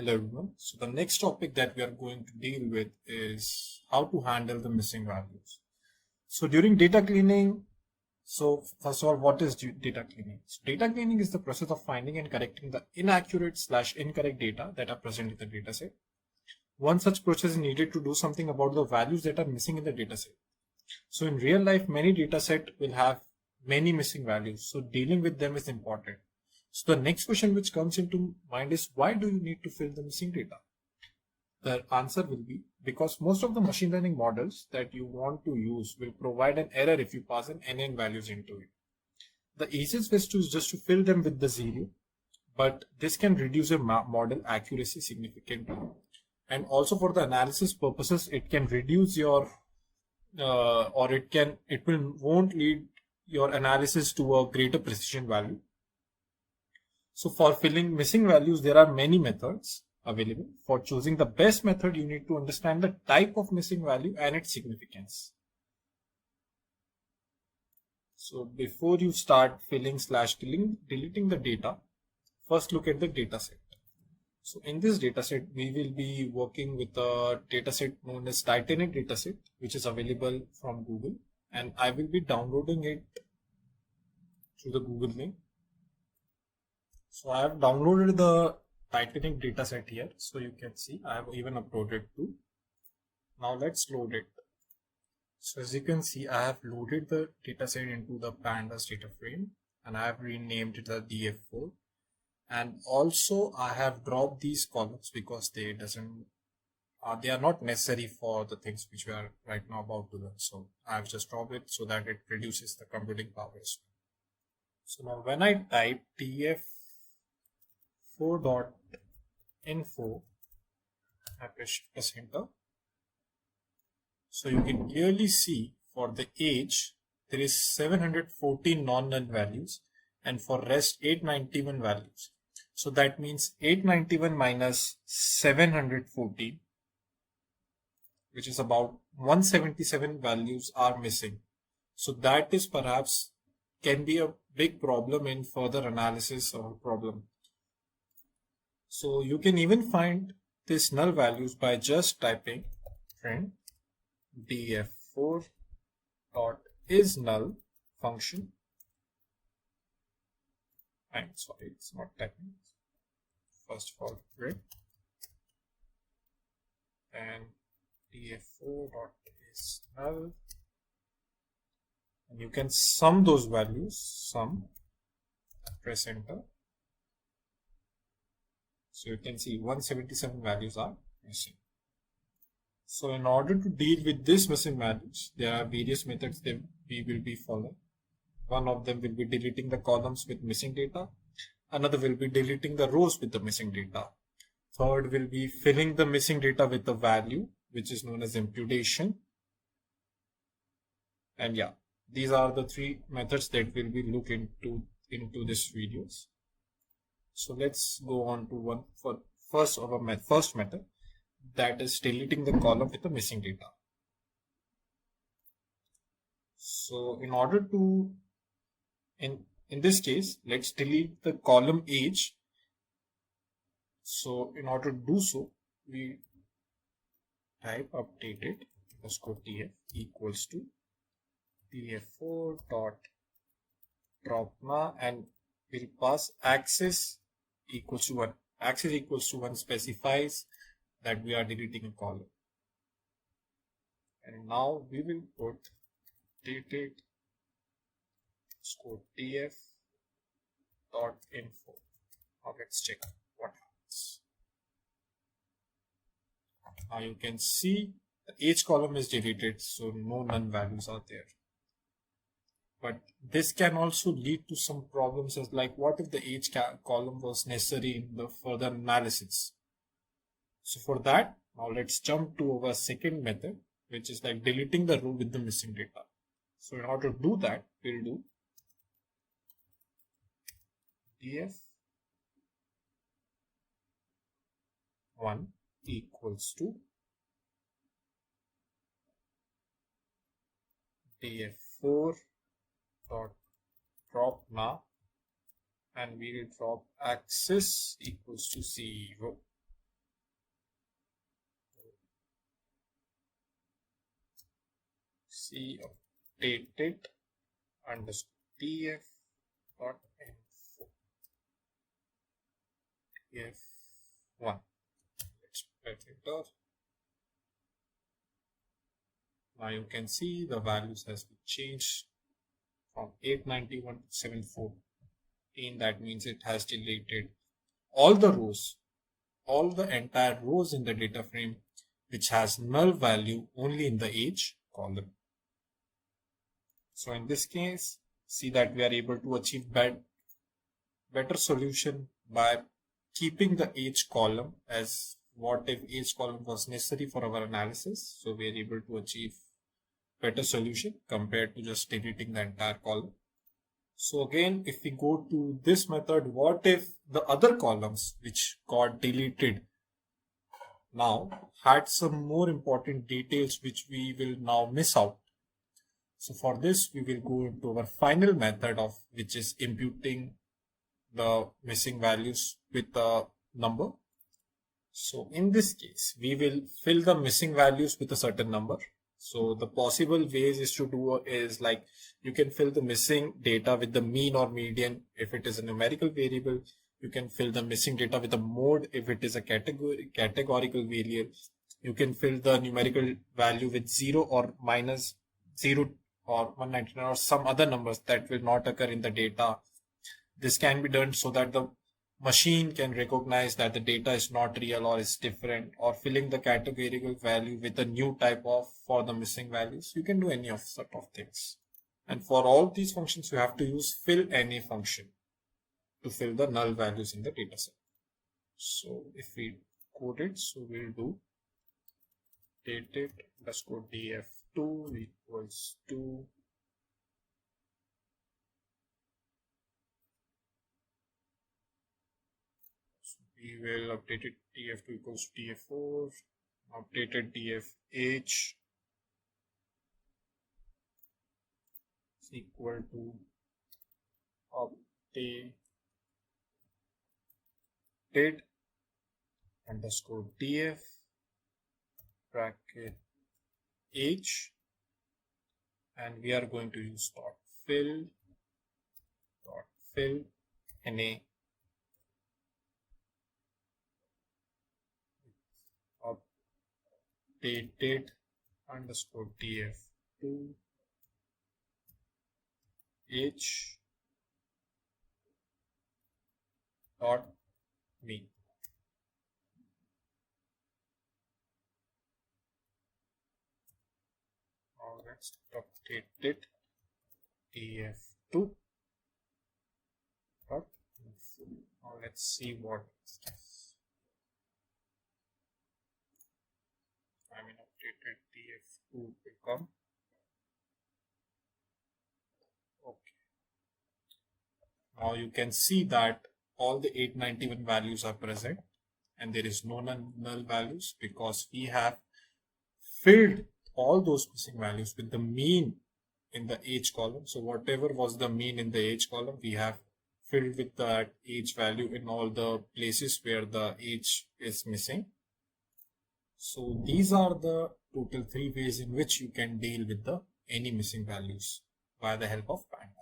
Hello everyone. So the next topic that we are going to deal with is how to handle the missing values. So during data cleaning, first of all, what is data cleaning? So data cleaning is the process of finding and correcting the inaccurate/incorrect data that are present in the dataset. One such process is needed to do something about the values that are missing in the dataset. So in real life, many dataset will have many missing values. So dealing with them is important. So the next question which comes into mind is, why do you need to fill the missing data? The answer will be because most of the machine learning models that you want to use will provide an error if you pass an NN values into it. The easiest way is just to fill them with the zero, but this can reduce your model accuracy significantly. And also for the analysis purposes, it can reduce your won't lead your analysis to a greater precision value. So for filling missing values, there are many methods available. For choosing the best method, you need to understand the type of missing value and its significance. So before you start filling/deleting the data, first look at the dataset. So in this dataset, we will be working with a dataset known as Titanic dataset, which is available from Google, and I will be downloading it through the Google link. So I have downloaded the Titanic dataset here, so you can see I have even uploaded too. Now let's load it. So as you can see, I have loaded the dataset into the Pandas data frame, and I have renamed it as DF4. And also I have dropped these columns because they are not necessary for the things which we are right now about to learn. So I have just dropped it so that it reduces the computing power as well. So now when I type df4.info, I press enter. So you can clearly see for the age, there is 714 non-null values, and for rest 891 values. So that means 891 minus 714, which is about 177 values are missing. So that is perhaps can be a big problem in further analysis of a problem. So you can even find these null values by just typing print df4.isNull function. I'm sorry, it's not typing. First of all, print and df4.isNull, and you can sum those values, press enter. So you can see 177 values are missing. So in order to deal with these missing values, there are various methods that we will be following. One of them will be deleting the columns with missing data. Another will be deleting the rows with the missing data. Third will be filling the missing data with the value, which is known as imputation. And yeah, these are the three methods that we'll be looking into this videos. So let's go on to first method, that is deleting the column with the missing data. So in order to, in this case, let's delete the column age. So in order to do so, we type updated _tf equals to df4.dropna, and we'll pass axis equals to 1. Axis equals to 1 specifies that we are deleting a column. And now we will put updated _tf.info. Now let's check what happens. Now you can see the age column is deleted, so no none values are there. But this can also lead to some problems, as like, what if the age column was necessary in the further analysis? So for that, now let's jump to our second method, which is like deleting the row with the missing data. So in order to do that, we'll do df1 equals to df4.dropna, and we will drop axis equals to 0. C updated underscore df dot info df1. Let's press enter. Now you can see the values has been changed from 891 to 714. That means it has deleted all the rows, all the entire rows in the data frame which has null value only in the age column. So in this case, see that we are able to achieve better solution by keeping the age column as what if age column was necessary for our analysis. So we are able to achieve better solution compared to just deleting the entire column. So again, if we go to this method, what if the other columns which got deleted now had some more important details which we will now miss out. So for this, we will go into our final method of which is imputing the missing values with a number. So in this case, we will fill the missing values with a certain number. So the possible ways is to do is like you can fill the missing data with the mean or median if it is a numerical variable. You can fill the missing data with a mode if it is a categorical variable. You can fill the numerical value with 0 or minus 0 or 199 or some other numbers that will not occur in the data. This can be done so that the machine can recognize that the data is not real or is different, or filling the categorical value with a new type of for the missing values. You can do any of sort of things. And for all these functions, you have to use fill any function to fill the null values in the data set. So if we code it, so we'll do dated underscore df2 equals to we will update it df2 equals to df4, updated dfh is equal to updated underscore df bracket h, and we are going to use fill na updated underscore df2 h dot mean. Now let's update it df2 dot info. Now let's see what is this. I mean updated df2 become okay. Now you can see that all the 891 values are present and there is no null values because we have filled all those missing values with the mean in the age column. So whatever was the mean in the age column, we have filled with that age value in all the places where the age is missing. So these are the total 3 ways in which you can deal with any missing values by the help of Pandas.